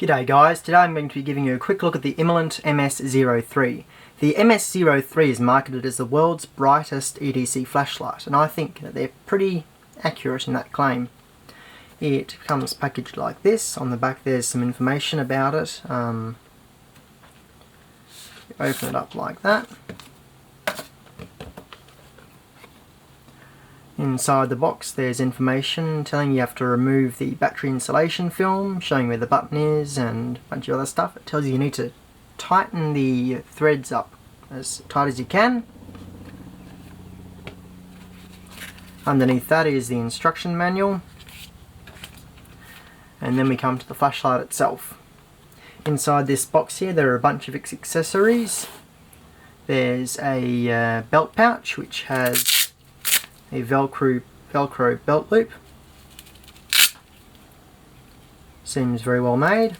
G'day guys, today I'm going to be giving you a quick look at the Imalent MS03. The MS03 is marketed as the world's brightest EDC flashlight, and I think that they're pretty accurate in that claim. It comes packaged like this. On the back there's some information about it. You open it up like that. Inside the box there's information telling you have to remove the battery insulation film, showing where the button is and a bunch of other stuff. It tells you need to tighten the threads up as tight as you can. Underneath that is the instruction manual. And then we come to the flashlight itself. Inside this box here there are a bunch of accessories. There's a belt pouch which has a Velcro belt loop. Seems very well made.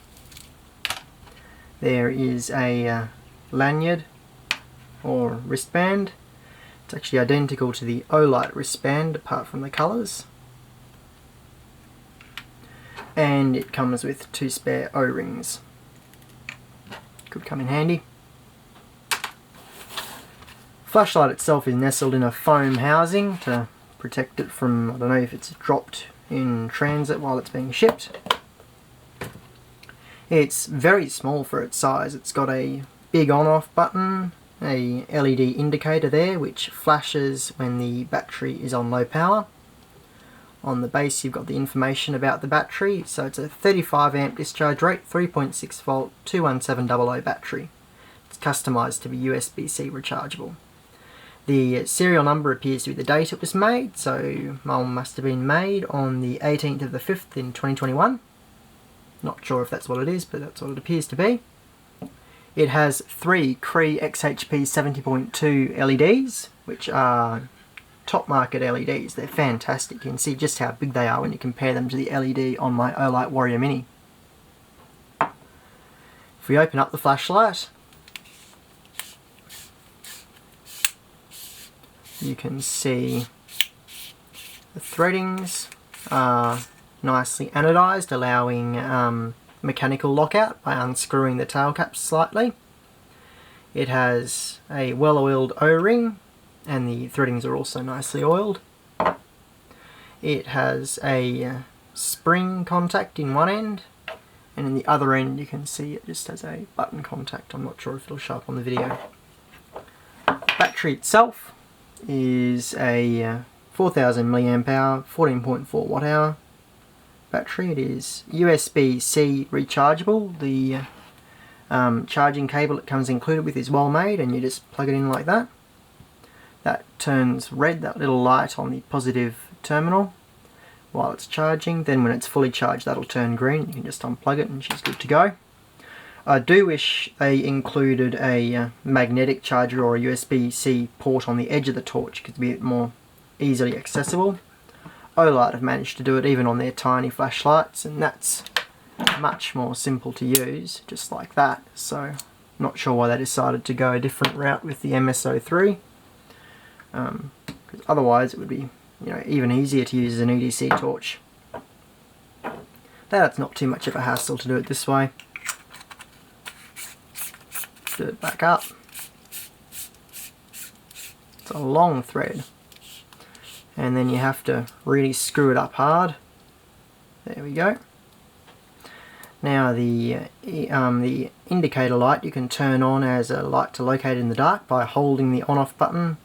There is a lanyard or wristband. It's actually identical to the Olight wristband apart from the colours. And it comes with 2 spare O-rings. Could come in handy. Flashlight itself is nestled in a foam housing to protect it from, I don't know if it's dropped in transit while it's being shipped. It's very small for its size. It's got a big on-off button, a LED indicator there which flashes when the battery is on low power. On the base you've got the information about the battery, so it's a 35 amp discharge rate, 3.6 volt 21700 battery. It's customised to be USB-C rechargeable. The serial number appears to be the date it was made, so mine must have been made on the 18th of the 5th in 2021. Not sure if that's what it is, but that's what it appears to be. It has 3 Cree XHP 70.2 LEDs, which are top market LEDs. They're fantastic. You can see just how big they are when you compare them to the LED on my Olight Warrior Mini. If we open up the flashlight, you can see the threadings are nicely anodized, allowing mechanical lockout by unscrewing the tail caps slightly. It has a well-oiled O-ring, and the threadings are also nicely oiled. It has a spring contact in one end, and in the other end you can see it just has a button contact. I'm not sure if it'll show up on the video. The battery itself is a 4000 mAh 14.4 watt hour battery. It is USB-C rechargeable. The charging cable it comes included with is well made, and you just plug it in like that. That turns red, that little light on the positive terminal while it's charging. Then when it's fully charged that'll turn green. You can just unplug it and she's good to go. I do wish they included a magnetic charger or a USB-C port on the edge of the torch. It could be more easily accessible. Olight have managed to do it even on their tiny flashlights, and that's much more simple to use, just like that. So, not sure why they decided to go a different route with the MS03. Because otherwise it would be, even easier to use as an EDC torch. That's not too much of a hassle to do it this way. Do it back up. It's a long thread, and then you have to really screw it up hard. There we go. Now the indicator light you can turn on as a light to locate in the dark by holding the on-off button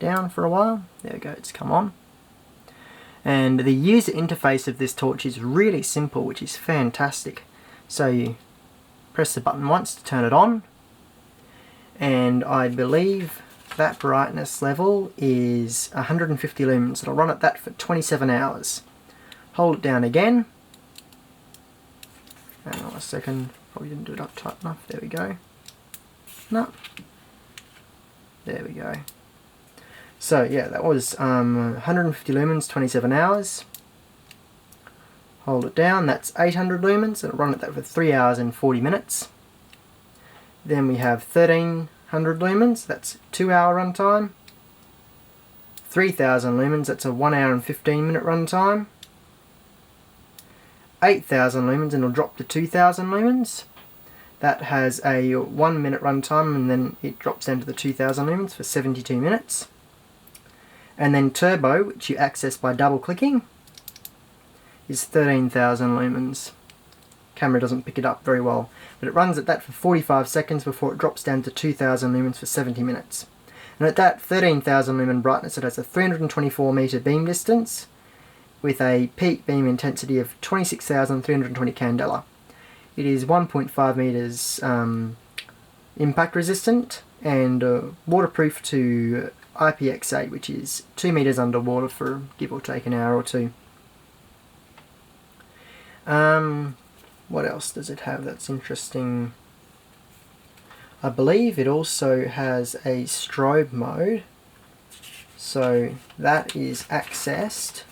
down for a while. There we go, it's come on. And the user interface of this torch is really simple, which is fantastic. So you press the button once to turn it on, and I believe that brightness level is 150 lumens. It'll run at that for 27 hours. Hold it down again. Hang on a second, probably didn't do it up tight enough. There we go. No. There we go. So yeah, that was 150 lumens, 27 hours. Hold it down, that's 800 lumens. It'll run at that for 3 hours and 40 minutes. Then we have 1300 lumens, that's 2 hour runtime. 3000 lumens, that's a 1 hour and 15 minute runtime. 8,000 lumens and it'll drop to 2,000 lumens. That has a 1 minute runtime and then it drops down to the 2,000 lumens for 72 minutes. And then turbo, which you access by double clicking, is 13,000 lumens. Camera doesn't pick it up very well, but it runs at that for 45 seconds before it drops down to 2,000 lumens for 70 minutes. And at that 13,000 lumen brightness, it has a 324 meter beam distance with a peak beam intensity of 26,320 candela. It is 1.5 meters impact resistant and waterproof to IPX8, which is 2 meters underwater for give or take an hour or two. What else does it have that's interesting? I believe it also has a strobe mode, so that is accessed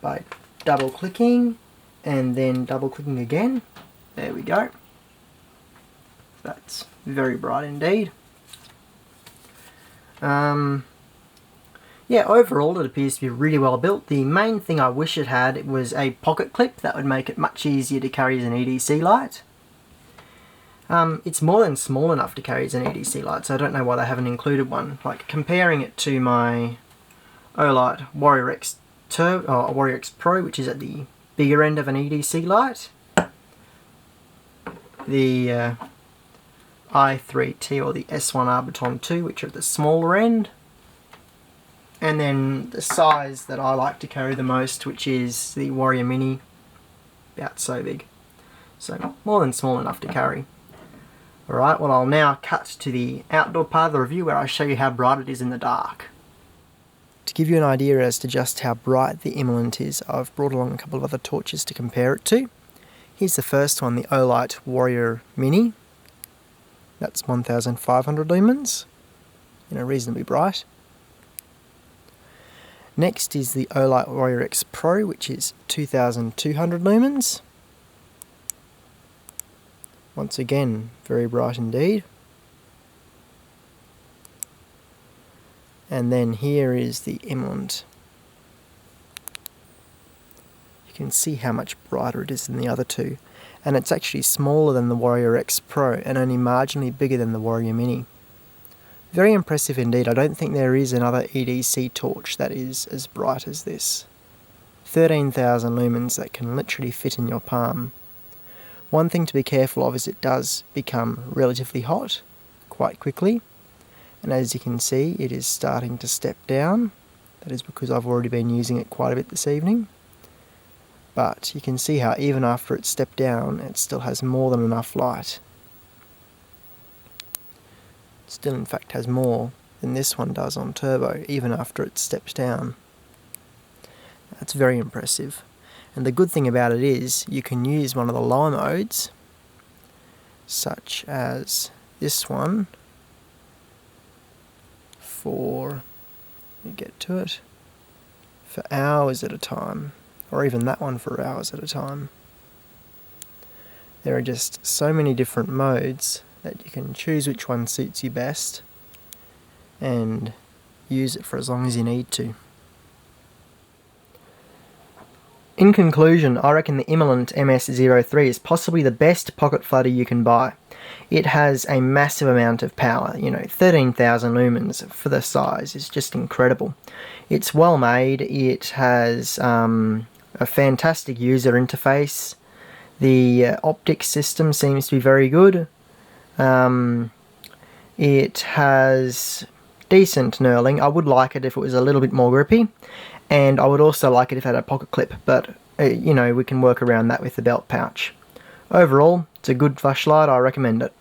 by double clicking and then double clicking again. There we go. That's very bright indeed. Yeah, overall it appears to be really well built. The main thing I wish it had was a pocket clip. That would make it much easier to carry as an EDC light. It's more than small enough to carry as an EDC light, so I don't know why they haven't included one. Like comparing it to my Olight Warrior X Warrior X Pro, which is at the bigger end of an EDC light. The i3T or the S1 Arbiton 2, which are at the smaller end. And then the size that I like to carry the most, which is the Warrior Mini, about so big. So more than small enough to carry. Alright, well I'll now cut to the outdoor part of the review where I show you how bright it is in the dark. To give you an idea as to just how bright the Imalent is, I've brought along a couple of other torches to compare it to. Here's the first one, the Olight Warrior Mini. That's 1,500 lumens, reasonably bright. Next is the Olight Warrior X Pro, which is 2,200 lumens. Once again, very bright indeed. And then here is the Imalent. You can see how much brighter it is than the other two. And it's actually smaller than the Warrior X Pro and only marginally bigger than the Warrior Mini. Very impressive indeed. I don't think there is another EDC torch that is as bright as this. 13,000 lumens that can literally fit in your palm. One thing to be careful of is it does become relatively hot quite quickly. And as you can see, it is starting to step down. That is because I've already been using it quite a bit this evening. But you can see how even after it's stepped down, it still has more than enough light. Still in fact has more than this one does on turbo, even after it steps down. That's very impressive. And the good thing about it is you can use one of the lower modes, such as this one, for, let me get to it, for hours at a time, or even that one for hours at a time. There are just so many different modes that you can choose which one suits you best and use it for as long as you need to. In conclusion, I reckon the Imalent MS03 is possibly the best pocket flutter you can buy. It has a massive amount of power, 13,000 lumens for the size is just incredible. It's well made, it has a fantastic user interface, the optics system seems to be very good. It has decent knurling. I would like it if it was a little bit more grippy, and I would also like it if it had a pocket clip, but we can work around that with the belt pouch. Overall, it's a good flashlight, I recommend it.